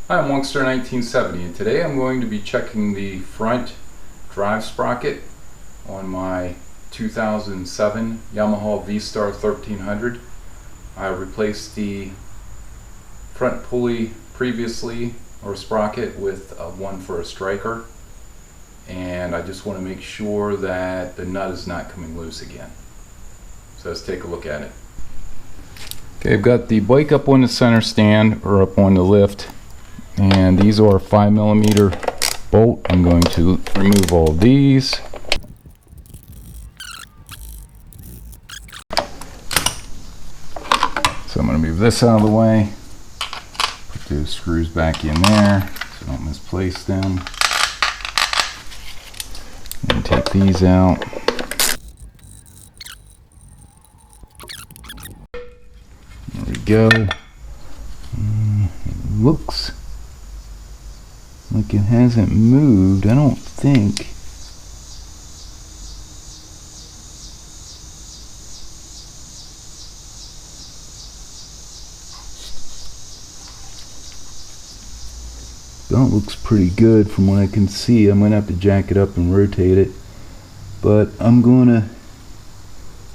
Hi, I'm Wstar 1970, and today I'm going to be checking the front drive sprocket on my 2007 Yamaha Vstar 1300. I replaced the front pulley previously, or sprocket, with one for a striker, and I just want to make sure that the nut is not coming loose again. So let's take a look at it. Okay, I've got the bike up on the center stand, or up on the lift, and these are 5mm bolt. I'm going to remove all of these. So I'm going to move this out of the way, put those screws back in there so I don't misplace them, and take these out. There we go. It looks like it hasn't moved, I don't think. That looks pretty good from what I can see. I'm gonna have to jack it up and rotate it, but I'm gonna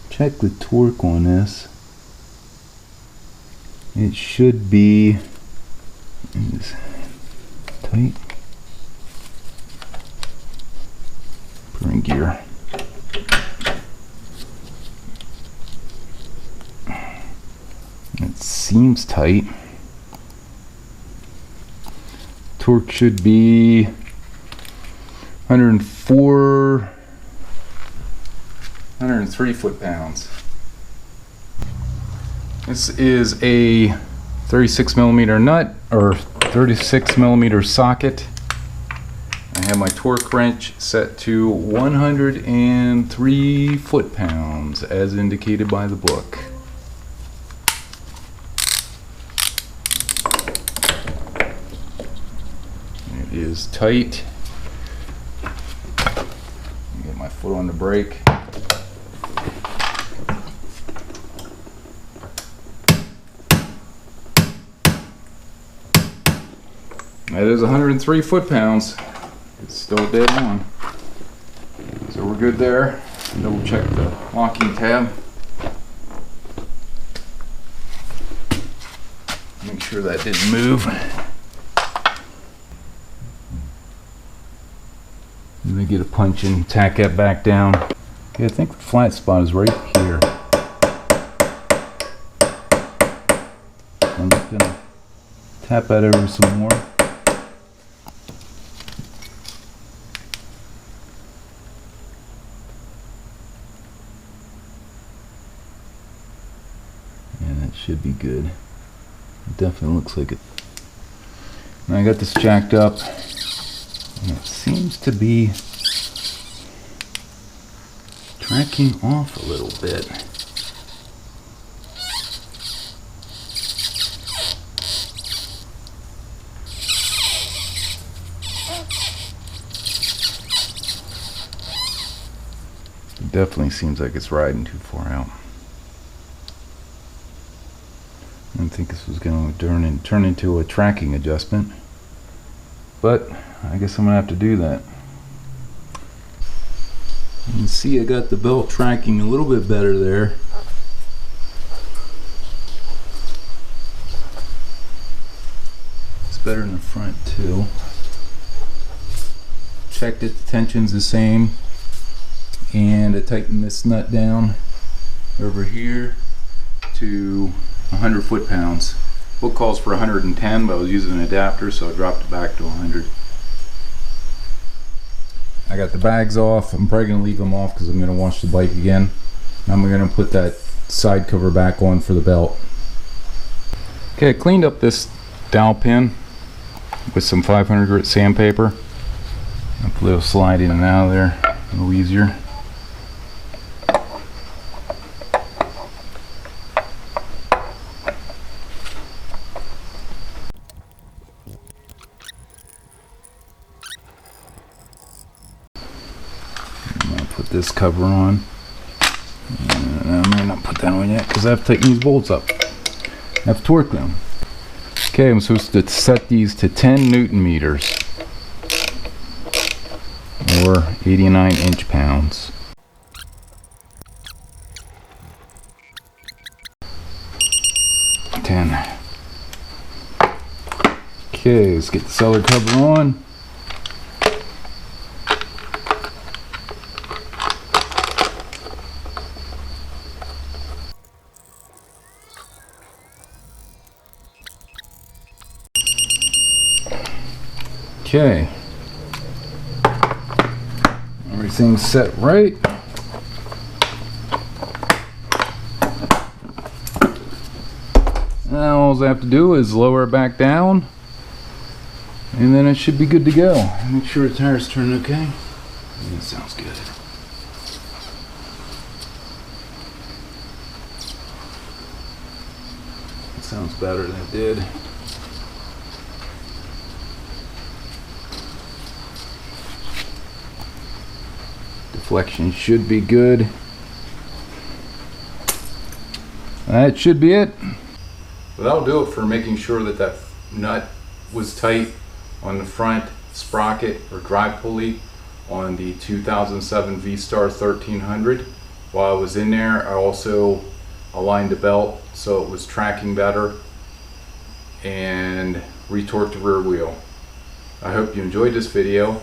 check the torque on this. It should be tight. Put her in gear. It seems tight. Torque should be 103 foot-pounds. This is a 36mm nut, or 36mm socket. I have my torque wrench set to 103 foot-pounds as indicated by the book. It is tight. Get my foot on the brake. That is 103 foot-pounds. It's still dead on. So we're good there. Double check the locking tab. Make sure that didn't move. Let me get a punch and tack that back down. Okay, I think the flat spot is right here. I'm just gonna tap that over some more. And that should be good. It definitely looks like it. And I got this jacked up, and it seems to be tracking off a little bit. It definitely seems like it's riding too far out. I didn't think this was going to turn into a tracking adjustment, but I guess I'm going to have to do that. You can see I got the belt tracking a little bit better there. It's better in the front too. Checked it, the tension's the same, and I tightened this nut down over here to 100 foot-pounds. Book calls for 110, but I was using an adapter, so I dropped it back to 100. I got the bags off. I'm probably going to leave them off because I'm going to wash the bike again. I'm going to put that side cover back on for the belt. Okay, I cleaned up this dowel pin with some 500 grit sandpaper. I'll put a little slide in and out of there, a little easier. Put this cover on. I might not put that on yet because I have to tighten these bolts up. I have to torque them. Okay, I'm supposed to set these to 10 Newton meters or 89 inch-pounds. Okay, let's get the cellar cover on. Okay, everything's set right. Now all I have to do is lower it back down, and then it should be good to go. Make sure the tires turn okay. That sounds good. It sounds better than it did. Deflection should be good. That should be it. Well, that'll do it for making sure that that nut was tight on the front sprocket or drive pulley on the 2007 Vstar 1300. While I was in there, I also aligned the belt so it was tracking better and retorqued the rear wheel. I hope you enjoyed this video.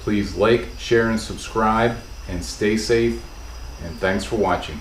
Please like, share, and subscribe, and stay safe, and thanks for watching.